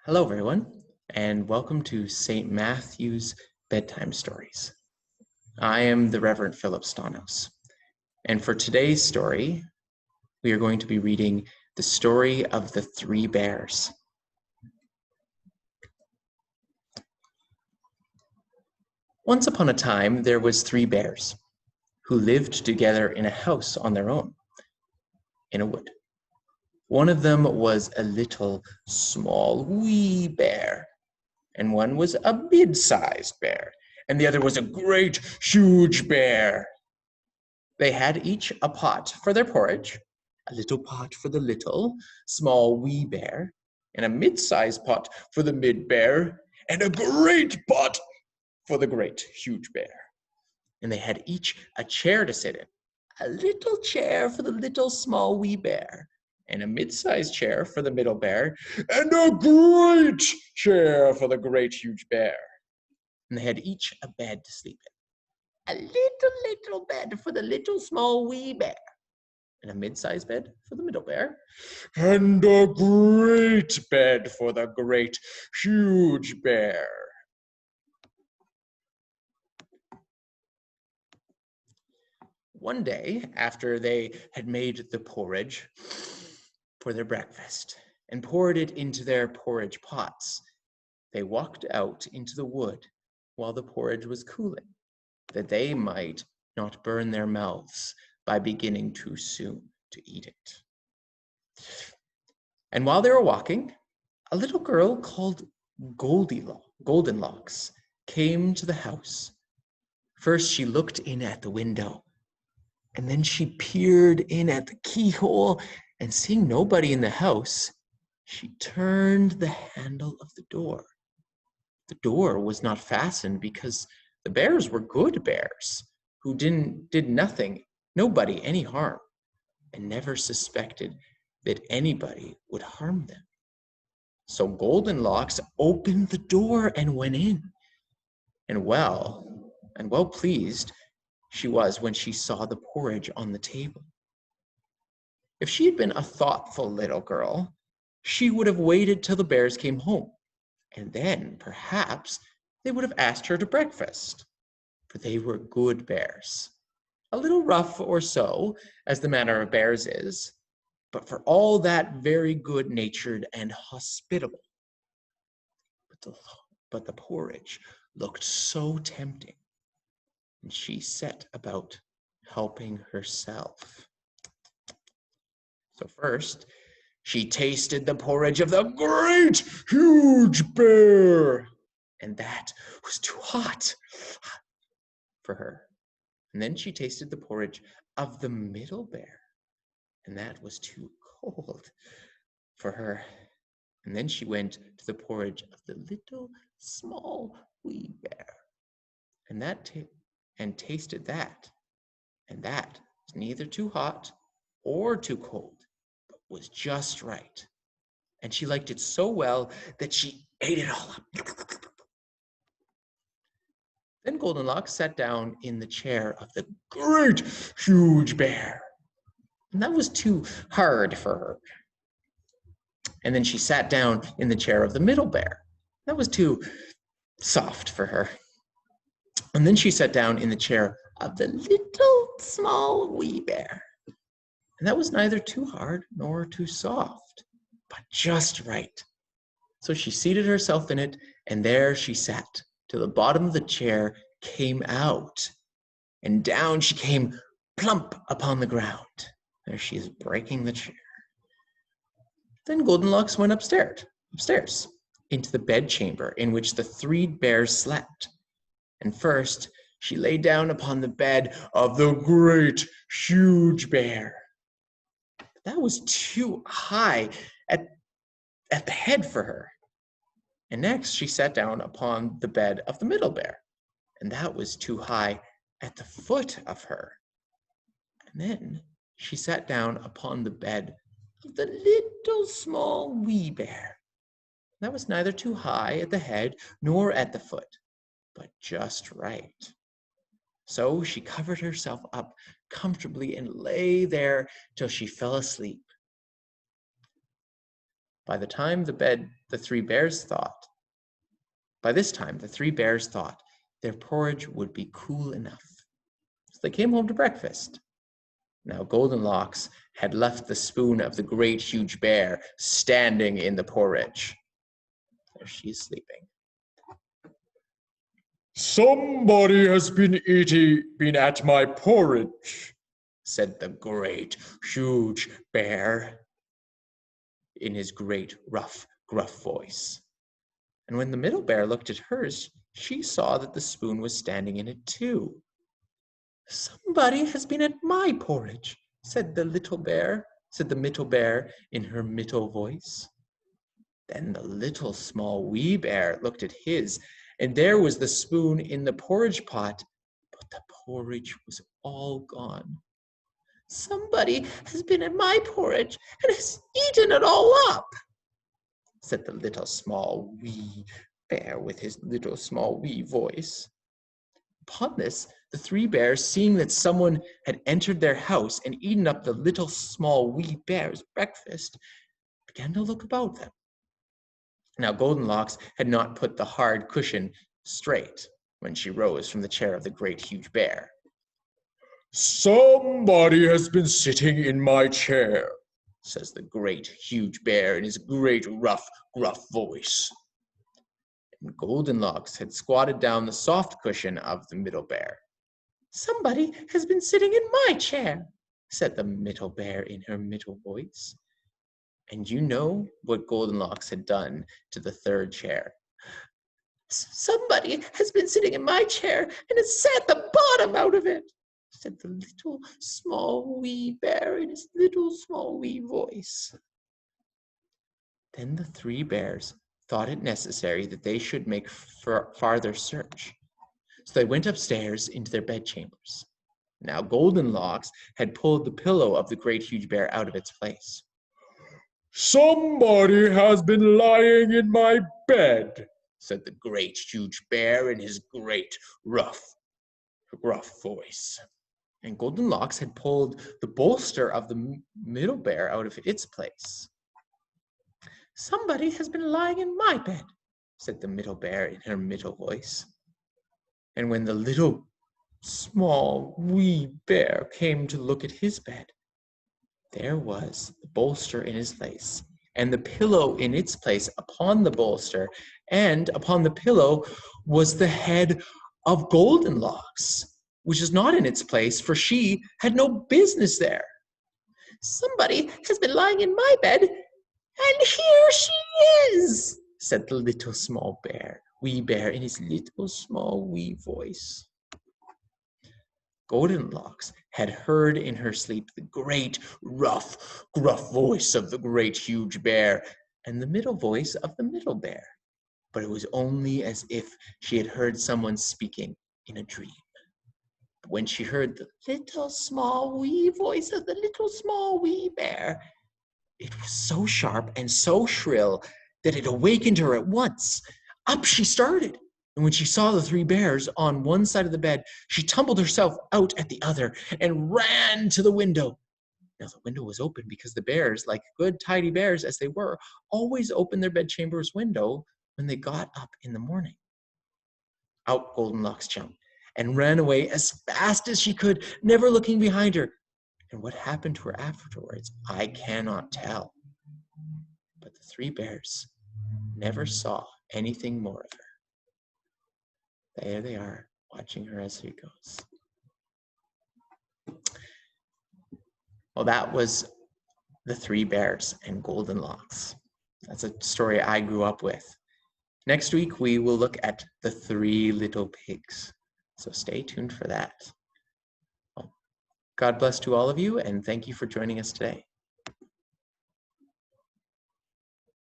Hello, everyone, and welcome to St. Matthew's Bedtime Stories. I am the Reverend Philip Stanos, and for today's story, we are going to be reading the story of the three bears. Once upon a time, there was three bears who lived together in a house on their own, in a wood. One of them was a little, small, wee bear, and one was a mid-sized bear, and the other was a great, huge bear. They had each a pot for their porridge, a little pot for the little, small, wee bear, and a mid-sized pot for the mid-bear, and a great pot for the great, huge bear. And they had each a chair to sit in, a little chair for the little, small, wee bear, and a mid-sized chair for the middle bear, and a great chair for the great, huge bear. And they had each a bed to sleep in, a little bed for the little, small, wee bear, and a mid-sized bed for the middle bear, and a great bed for the great, huge bear. One day, after they had made the porridge for their breakfast and poured it into their porridge pots, they walked out into the wood while the porridge was cooling, that they might not burn their mouths by beginning too soon to eat it. And while they were walking, a little girl called Goldenlocks came to the house. First, she looked in at the window, and then she peered in at the keyhole, and seeing nobody in the house, she turned the handle of the door. The door was not fastened because the bears were good bears who did nobody any harm, and never suspected that anybody would harm them. So Goldenlocks opened the door and went in, and well pleased she was when she saw the porridge on the table. If she had been a thoughtful little girl, she would have waited till the bears came home, and then perhaps they would have asked her to breakfast, for they were good bears, a little rough or so, as the manner of bears is, but for all that very good-natured and hospitable. But the porridge looked so tempting, and she set about helping herself. So first, she tasted the porridge of the great, huge bear, and that was too hot for her. And then she tasted the porridge of the middle bear, and that was too cold for her. And then she went to the porridge of the little, small, wee bear, and tasted that, and that was neither too hot or too cold, but was just right. And she liked it so well that she ate it all up. Then Goldenlocks sat down in the chair of the great, huge bear, and that was too hard for her. And then she sat down in the chair of the middle bear. That was too soft for her. And then she sat down in the chair of the little, small, wee bear. And that was neither too hard nor too soft, but just right. So she seated herself in it, and there she sat till the bottom of the chair came out, and down she came plump upon the ground. There she is breaking the chair. Then Goldenlocks went upstairs, into the bedchamber in which the three bears slept. And first she lay down upon the bed of the great, huge bear. That was too high at the head for her. And next she sat down upon the bed of the middle bear, and that was too high at the foot of her. And then she sat down upon the bed of the little, small, wee bear. That was neither too high at the head nor at the foot, but just right. So she covered herself up comfortably and lay there till she fell asleep. By this time, the three bears thought their porridge would be cool enough. So they came home to breakfast. Now Goldenlocks had left the spoon of the great huge bear standing in the porridge. There she is sleeping. Somebody has been at my porridge, said the great huge bear in his great rough, gruff voice. And when the middle bear looked at hers, she saw that the spoon was standing in it too. Somebody has been at my porridge, said the middle bear in her middle voice. Then the little small wee bear looked at his, and there was the spoon in the porridge pot, but the porridge was all gone. Somebody has been at my porridge and has eaten it all up, said the little small wee bear with his little small wee voice. Upon this, the three bears, seeing that someone had entered their house and eaten up the little small wee bear's breakfast, began to look about them. Now Goldenlocks had not put the hard cushion straight when she rose from the chair of the great huge bear. Somebody has been sitting in my chair, says the great huge bear in his great rough, gruff voice. And Goldenlocks had squatted down the soft cushion of the middle bear. Somebody has been sitting in my chair, said the middle bear in her middle voice. And you know what Goldenlocks had done to the third chair. Somebody has been sitting in my chair and has sat the bottom out of it, said the little small wee bear in his little small wee voice. Then the three bears thought it necessary that they should make farther search. So they went upstairs into their bedchambers. Now Goldenlocks had pulled the pillow of the great huge bear out of its place. Somebody has been lying in my bed, said the great huge bear in his great gruff voice. And Goldenlocks had pulled the bolster of the middle bear out of its place. Somebody has been lying in my bed, said the middle bear in her middle voice. And when the little small wee bear came to look at his bed, there was the bolster in its place, and the pillow in its place upon the bolster, and upon the pillow was the head of Goldenlocks, which is not in its place, for she had no business there. Somebody has been lying in my bed, and here she is, said the little small wee bear in his little small wee voice. Goldenlocks had heard in her sleep the great, rough, gruff voice of the great huge bear and the middle voice of the middle bear, but it was only as if she had heard someone speaking in a dream. But when she heard the little small wee voice of the little small wee bear, it was so sharp and so shrill that it awakened her at once. Up she started. And when she saw the three bears on one side of the bed, she tumbled herself out at the other and ran to the window. Now the window was open because the bears, like good tidy bears as they were, always opened their bedchamber's window when they got up in the morning. Out Goldenlocks jumped and ran away as fast as she could, never looking behind her. And what happened to her afterwards, I cannot tell. But the three bears never saw anything more of her. There they are, watching her as she goes. Well, that was the three bears and Goldenlocks. That's a story I grew up with. Next week, we will look at the three little pigs. So stay tuned for that. Well, God bless to all of you, and thank you for joining us today.